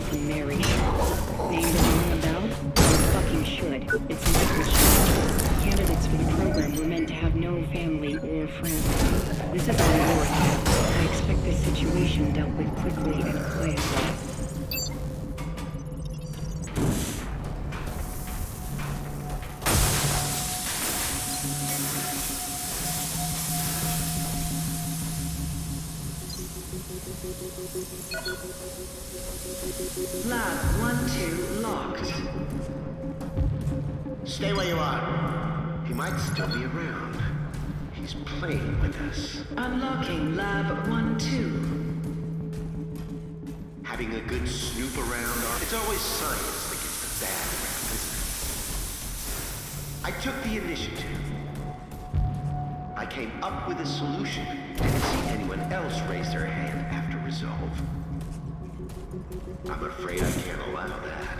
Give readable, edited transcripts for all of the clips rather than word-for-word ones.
From Mary. Name doesn't ring a bell? You fucking should. It's Michael Shaw. Candidates for the program were meant to have no family or friends. This is our work. I expect this situation dealt with quickly and quietly. Lab 1-2 locked. Stay where you are. He might still be around. He's playing with us. Unlocking Lab 1-2. Having a good snoop around, it's always science that gets the bad rap, isn't it? I took the initiative. I came up with a solution. Didn't see anyone else raise their hand after resolve. I'm afraid I can't allow that.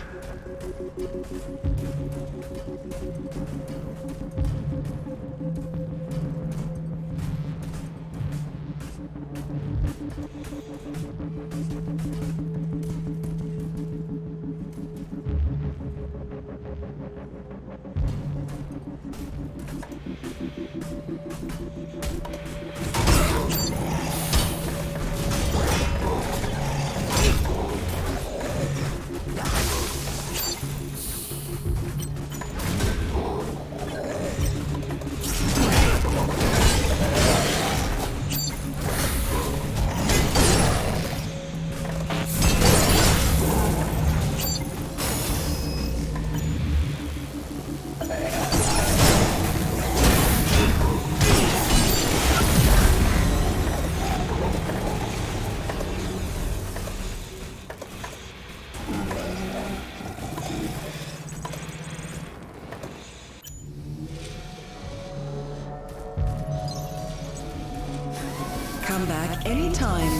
Come back anytime.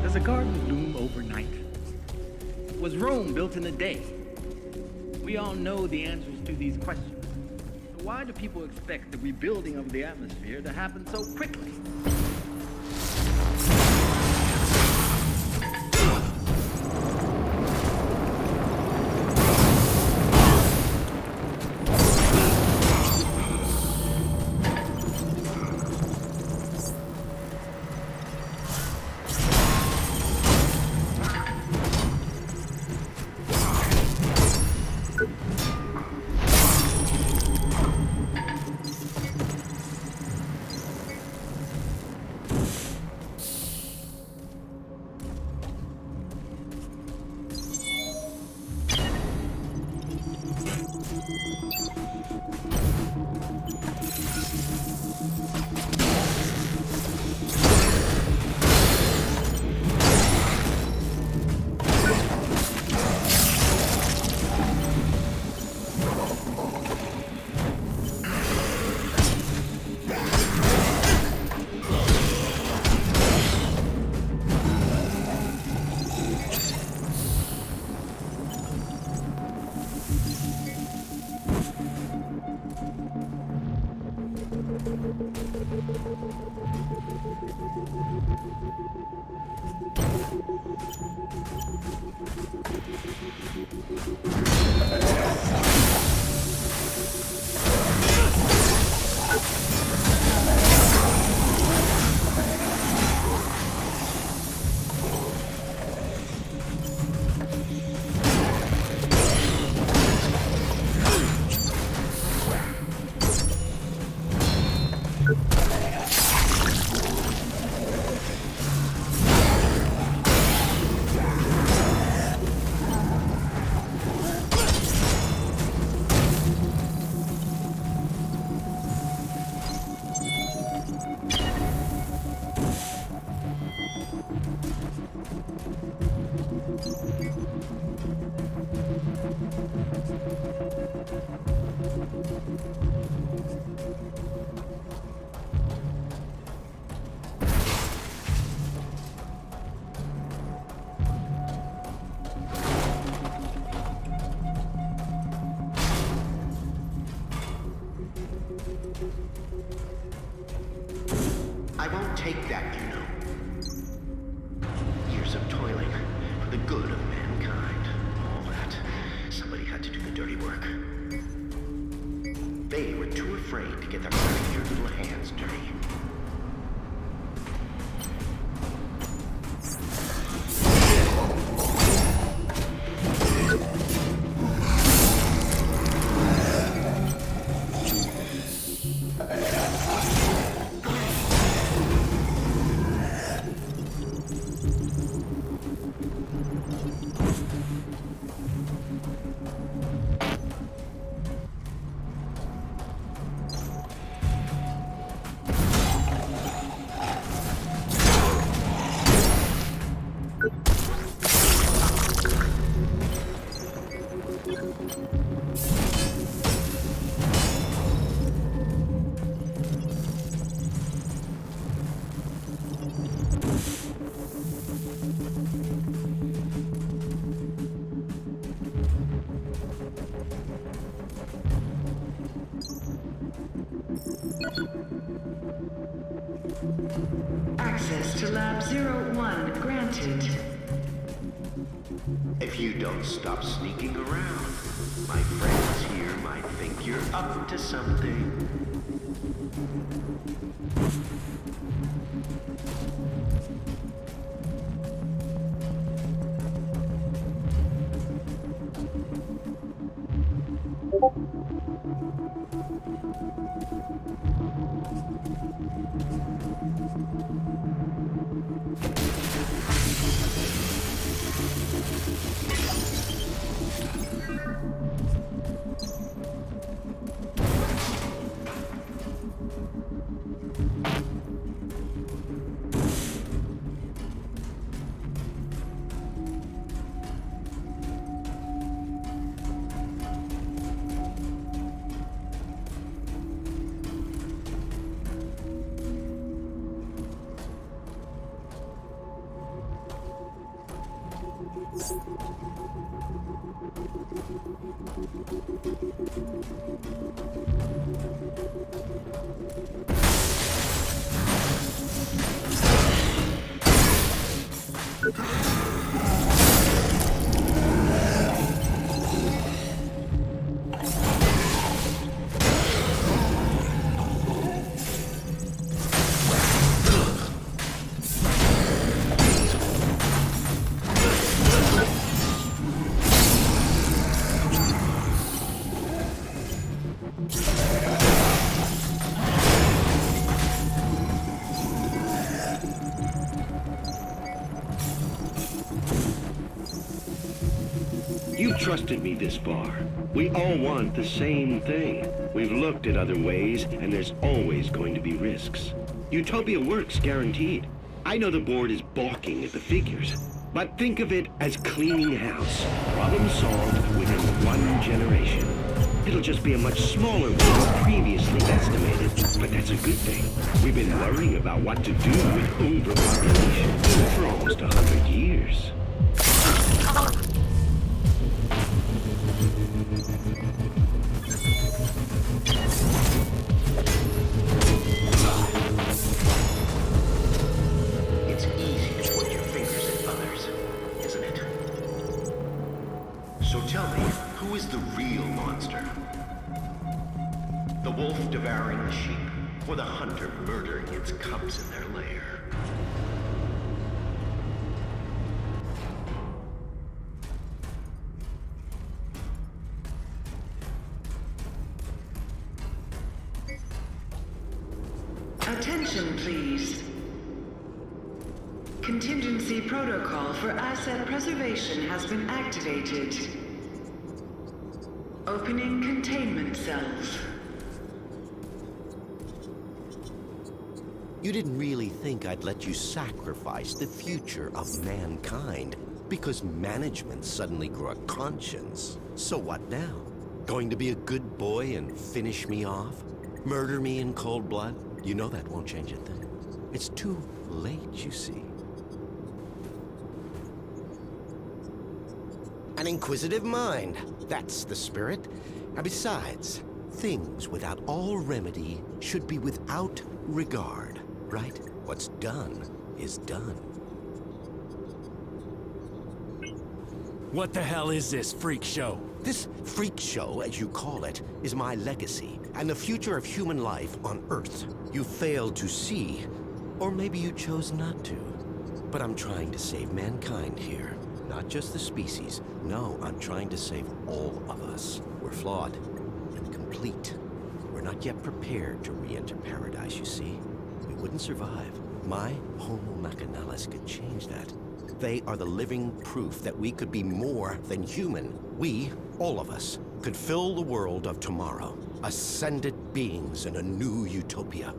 Does a garden bloom overnight? Was Rome built in a day? We all know the answers to these questions. So why do people expect the rebuilding of the atmosphere to happen so quickly? I won't take that, you know. Years of toiling for the good of mankind. All that. Somebody had to do the dirty work. They were too afraid to get their dirty little hands dirty. Access to Lab 01 granted. If you don't stop sneaking around, my friends here might think you're up to something. You've trusted me this far. We all want the same thing. We've looked at other ways, and there's always going to be risks. Utopia works, guaranteed. I know the board is balking at the figures, but think of it as cleaning house. Problem solved within 1 generation. It'll just be a much smaller one than previously estimated, but that's a good thing. We've been worrying about what to do with overpopulation for almost 100 years. It's easy to point your fingers at others, isn't it? So tell me, who is the real monster? The wolf devouring the sheep, or the hunter murdering its cubs in their lair? Attention, please. Contingency protocol for asset preservation has been activated. Opening containment cells. You didn't really think I'd let you sacrifice the future of mankind because management suddenly grew a conscience. So what now? Going to be a good boy and finish me off? Murder me in cold blood? You know that won't change a thing. It's too late, you see. An inquisitive mind. That's the spirit. And besides, things without all remedy should be without regard, right? What's done is done. What the hell is this freak show? This freak show, as you call it, is my legacy and the future of human life on Earth. You failed to see, or maybe you chose not to. But I'm trying to save mankind here. Not just the species. No, I'm trying to save all of us. We're flawed, incomplete. We're not yet prepared to re-enter paradise, you see. We wouldn't survive. My Homo Machinalis could change that. They are the living proof that we could be more than human. We, all of us, could fill the world of tomorrow. Ascended beings in a new utopia.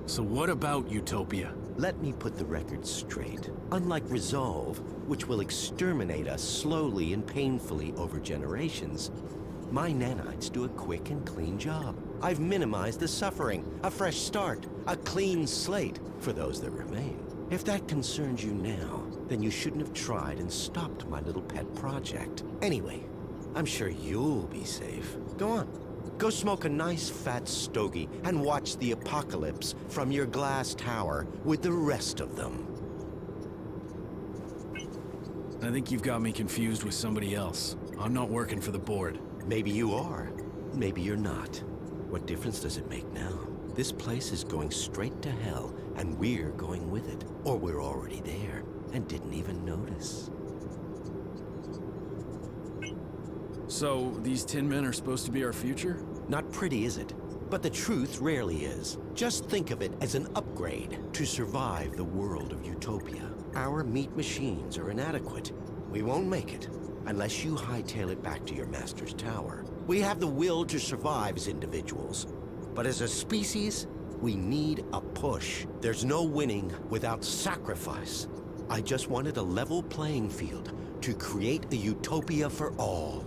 So what about Utopia? Let me put the record straight. Unlike Resolve, which will exterminate us slowly and painfully over generations, my nanites do a quick and clean job. I've minimized the suffering, a fresh start, a clean slate for those that remain. If that concerns you now, then you shouldn't have tried and stopped my little pet project. Anyway, I'm sure you'll be safe. Go on. Go smoke a nice fat stogie and watch the apocalypse from your glass tower with the rest of them. I think you've got me confused with somebody else. I'm not working for the board. Maybe you are. Maybe you're not. What difference does it make now? This place is going straight to hell, and we're going with it. Or we're already there, and didn't even notice. So, these Tin Men are supposed to be our future? Not pretty, is it? But the truth rarely is. Just think of it as an upgrade to survive the world of Utopia. Our meat machines are inadequate. We won't make it unless you hightail it back to your master's tower. We have the will to survive as individuals, but as a species, we need a push. There's no winning without sacrifice. I just wanted a level playing field to create a utopia for all.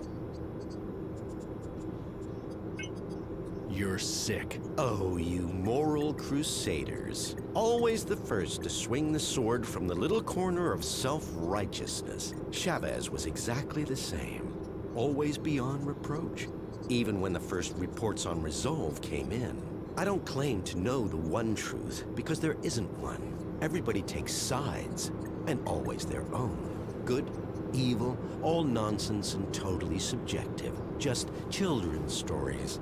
You're sick. Oh, you moral crusaders. Always the first to swing the sword from the little corner of self-righteousness. Chavez was exactly the same. Always beyond reproach. Even when the first reports on Resolve came in. I don't claim to know the one truth, because there isn't one. Everybody takes sides, and always their own. Good, evil, all nonsense and totally subjective. Just children's stories.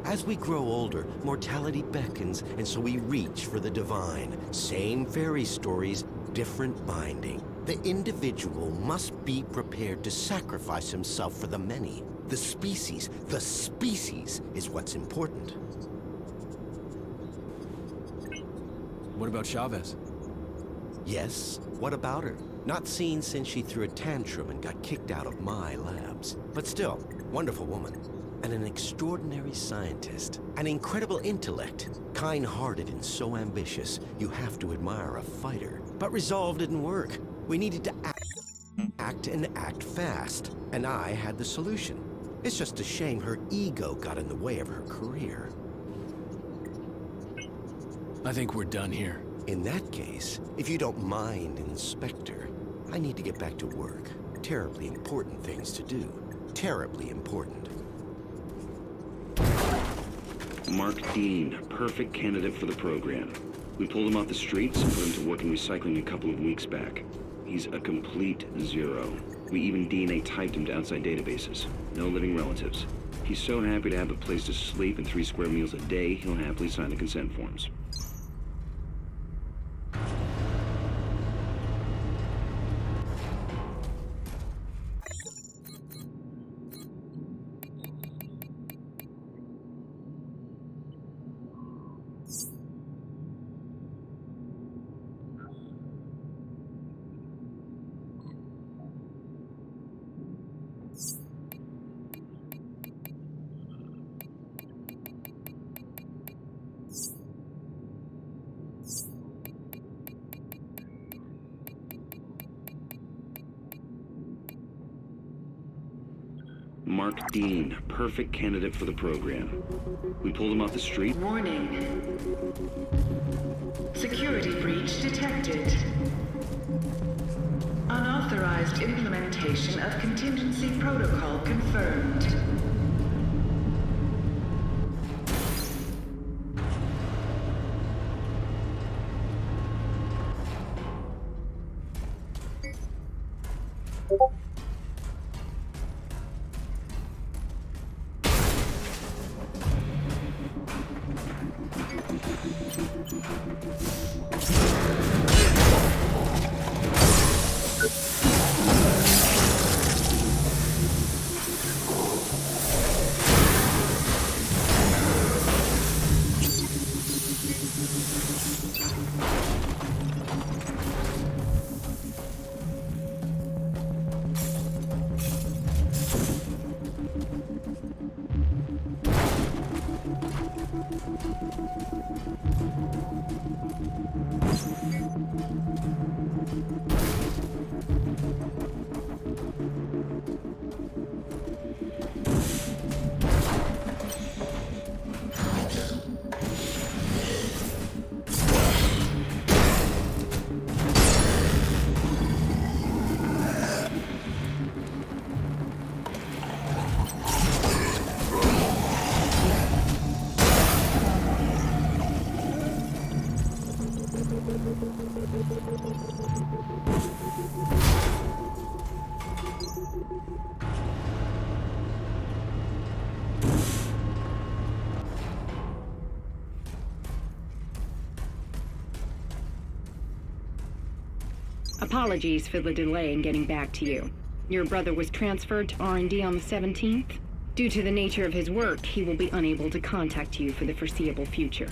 As we grow older, mortality beckons, and so we reach for the divine. Same fairy stories, different binding. The individual must be prepared to sacrifice himself for the many. The species is what's important. What about Chavez? Yes, what about her? Not seen since she threw a tantrum and got kicked out of my labs. But still, wonderful woman. And an extraordinary scientist. An incredible intellect. Kind-hearted and so ambitious, you have to admire a fighter. But Resolve didn't work. We needed to act fast. And I had the solution. It's just a shame her ego got in the way of her career. I think we're done here. In that case, if you don't mind, Inspector, I need to get back to work. Terribly important things to do. Terribly important. Mark Dean, perfect candidate for the program. We pulled him off the streets and put him to work in recycling a couple of weeks back. He's a complete zero. We even DNA typed him to outside databases. No living relatives. He's so happy to have a place to sleep and 3 square meals a day, he'll happily sign the consent forms. Mark Dean, perfect candidate for the program. We pulled him off the street. Warning. Security breach detected. Unauthorized implementation of contingency protocol confirmed. Apologies for the delay in getting back to you. Your brother was transferred to R&D on the 17th. Due to the nature of his work, he will be unable to contact you for the foreseeable future.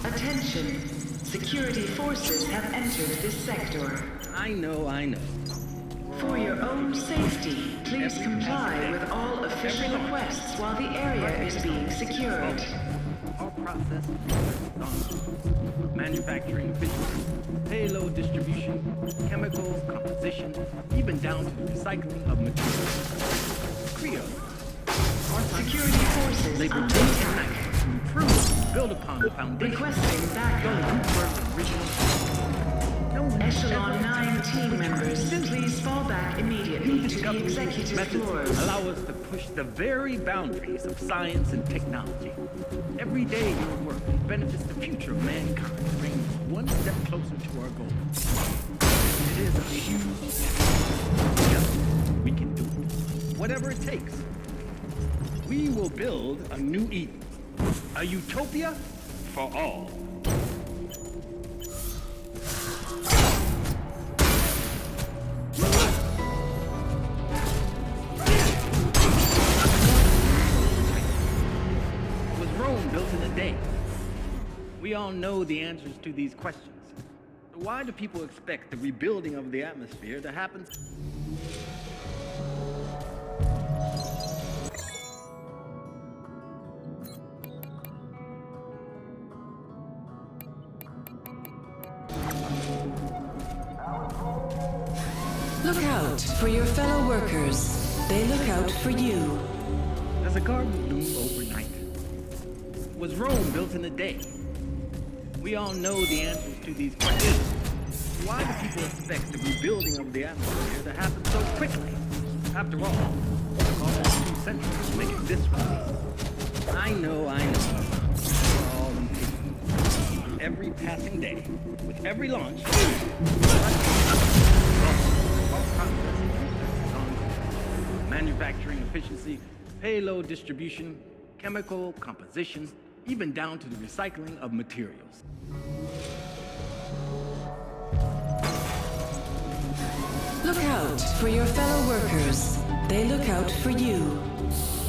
Attention. Security forces have entered this sector. I know. For your own safety, please comply with all official requests while the area is being secured. Our process on manufacturing efficiency, payload distribution, chemicals, composition, even down to the recycling of materials. Creo. Our Security forces labor under day and attack. night to improve, build upon the foundation. Requesting backup. Gutenberg's original. No one Echelon ever 9 team members, please fall back immediately to the executive methods floors. allow us to push the very boundaries of science and technology. Every day your work benefits the future of mankind, bringing us one step closer to our goal. It is a huge step. Together, we can do it. Whatever it takes. We will build a new Eden. A utopia for all. Was Rome built in a day? We all know the answers to these questions. So why do people expect the rebuilding of the atmosphere to happen? Look out for your fellow workers. They look out for you. Does a garden bloom overnight? Was Rome built in a day? We all know the answers to these questions. Why do people expect the rebuilding of the atmosphere to happen so quickly? After all, almost 2 centuries to make it this way. I know. All improving. Every passing day, with every launch, manufacturing efficiency, payload distribution, chemical composition, even down to the recycling of materials. Look out for your fellow workers. They look out for you.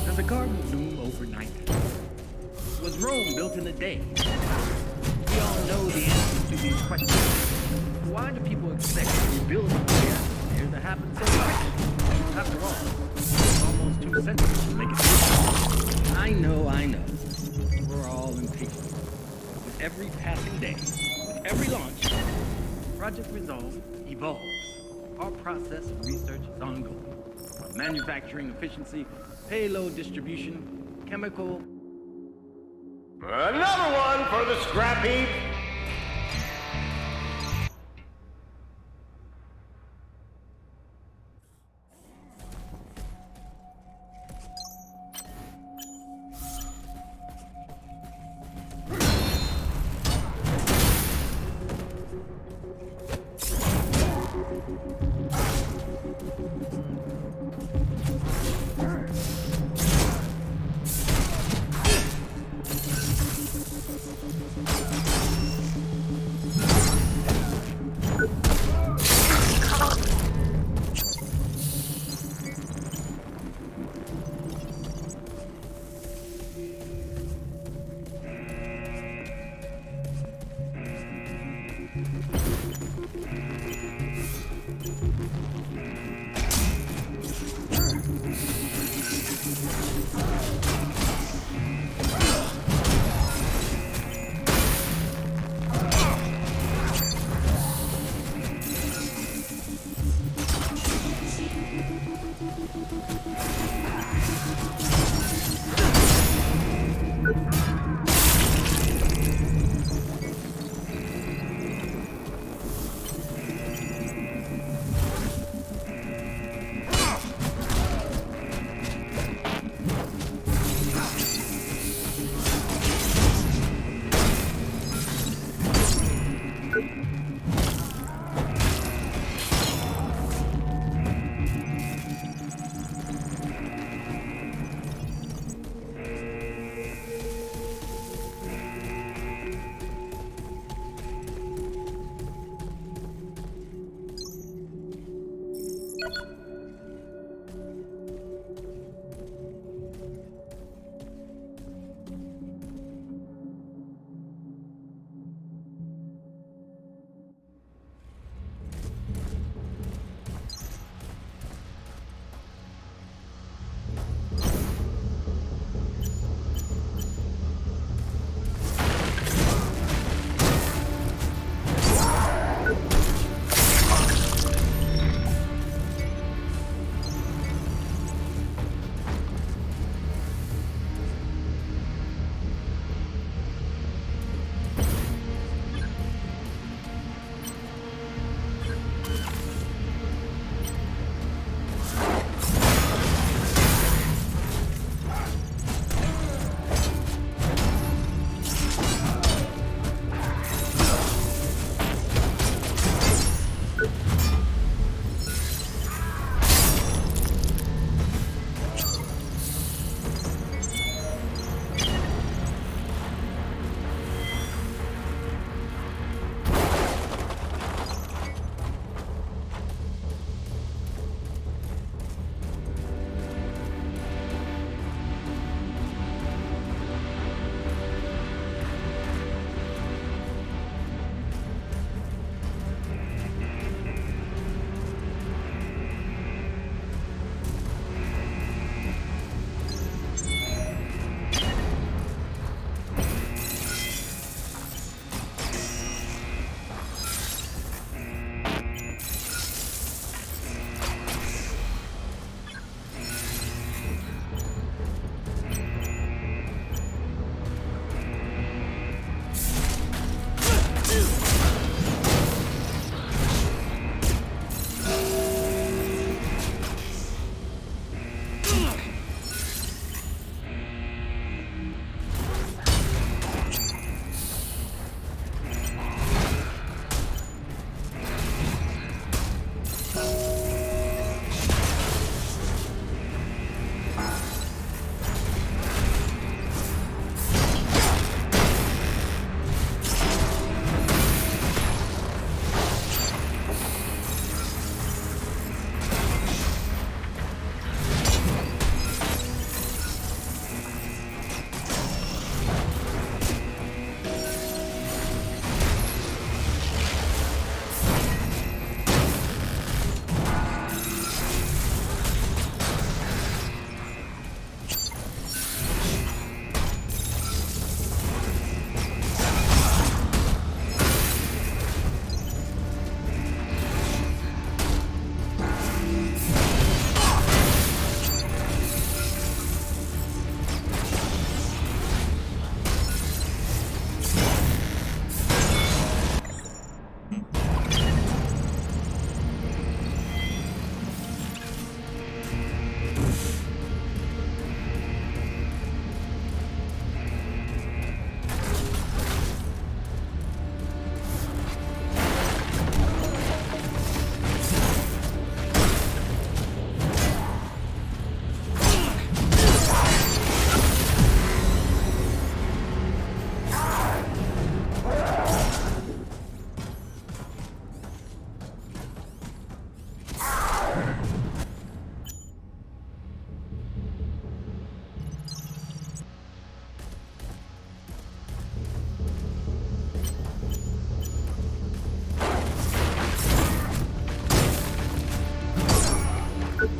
Does a garden bloom overnight? Was Rome built in a day? We all know the answers to these questions. Why do people expect rebuilding the atmosphere to happen so quickly? After all, it's almost 2 centuries to make it through. I know. We're all impatient. With every passing day, with every launch, Project Resolve evolves. Our process of research is ongoing. From manufacturing efficiency, payload distribution, chemical... Another one for the scrap heap. Good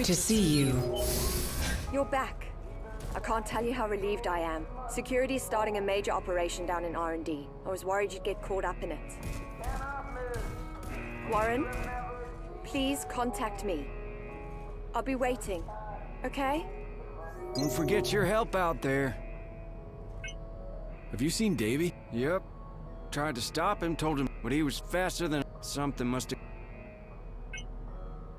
to see you. You're back. I can't tell you how relieved I am. Security's starting a major operation down in R&D. I was worried you'd get caught up in it. Warren, please contact me. I'll be waiting, okay? Don't forget your help out there. Have you seen Davy? Yep. Tried to stop him, told him, but he was faster than something must have...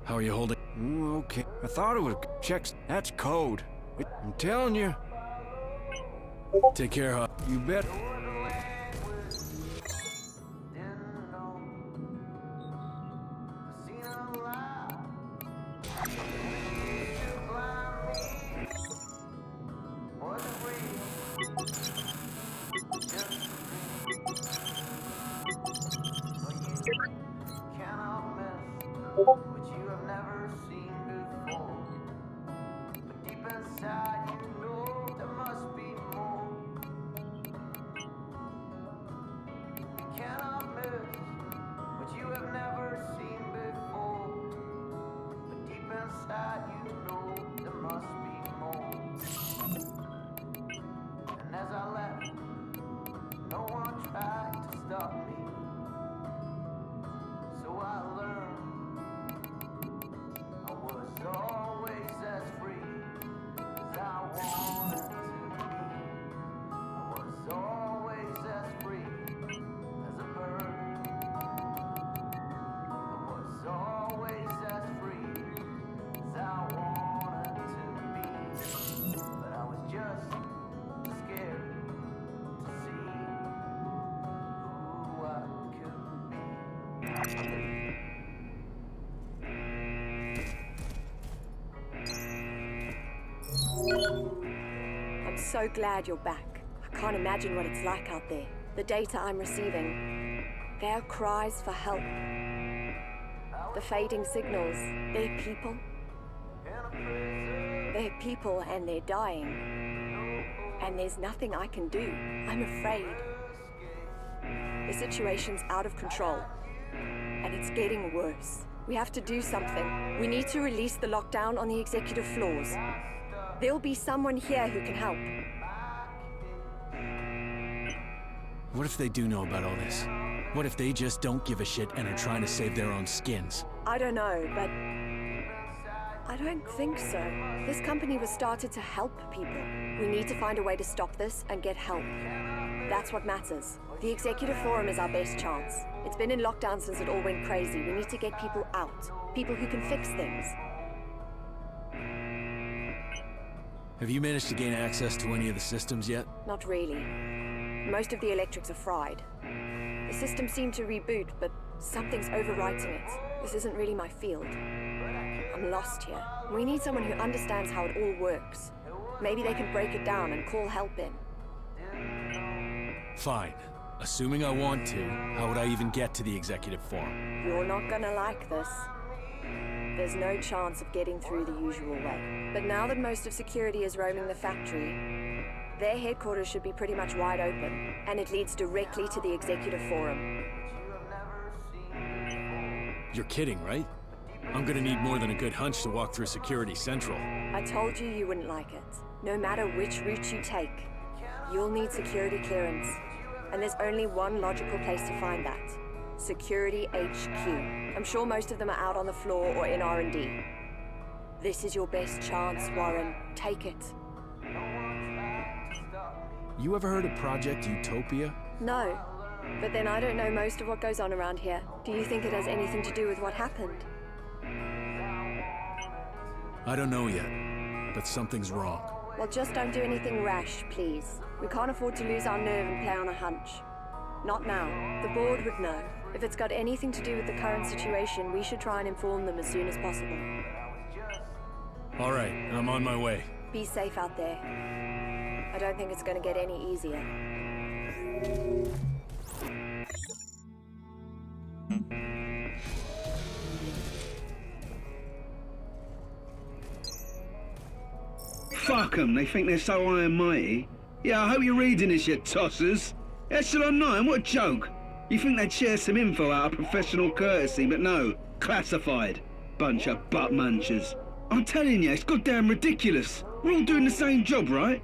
How are you holding? Okay. I thought it was checks. That's code. I'm telling you. Take care, huh? You bet. I'm so glad you're back. I can't imagine what it's like out there. The data I'm receiving, their cries for help. The fading signals, they're people. They're people and they're dying. And there's nothing I can do. I'm afraid. The situation's out of control. And it's getting worse. We have to do something. We need to release the lockdown on the executive floors. There'll be someone here who can help. What if they do know about all this? What if they just don't give a shit and are trying to save their own skins? I don't know, but I don't think so. This company was started to help people. We need to find a way to stop this and get help. That's what matters. The Executive Forum is our best chance. It's been in lockdown since it all went crazy. We need to get people out. People who can fix things. Have you managed to gain access to any of the systems yet? Not really. Most of the electrics are fried. The systems seem to reboot, but something's overwriting it. This isn't really my field. I'm lost here. We need someone who understands how it all works. Maybe they can break it down and call help in. Fine. Assuming I want to, how would I even get to the Executive Forum? You're not gonna like this. There's no chance of getting through the usual way. But now that most of security is roaming the factory, their headquarters should be pretty much wide open, and it leads directly to the Executive Forum. You're kidding, right? I'm gonna need more than a good hunch to walk through Security Central. I told you you wouldn't like it. No matter which route you take, you'll need security clearance. And there's only one logical place to find that. Security HQ. I'm sure most of them are out on the floor or in R&D. This is your best chance, Warren. Take it. You ever heard of Project Utopia? No. But then I don't know most of what goes on around here. Do you think it has anything to do with what happened? I don't know yet, but something's wrong. Well, just don't do anything rash, please. We can't afford to lose our nerve and play on a hunch. Not now. The board would know. If it's got anything to do with the current situation, we should try and inform them as soon as possible. All right, I'm on my way. Be safe out there. I don't think it's going to get any easier. Fuck 'em, they think they're so high and mighty. Yeah, I hope you're reading this, you tossers. Echelon 9, what a joke. You think they'd share some info out of professional courtesy, but no, classified. Bunch of butt munchers. I'm telling you, it's goddamn ridiculous. We're all doing the same job, right?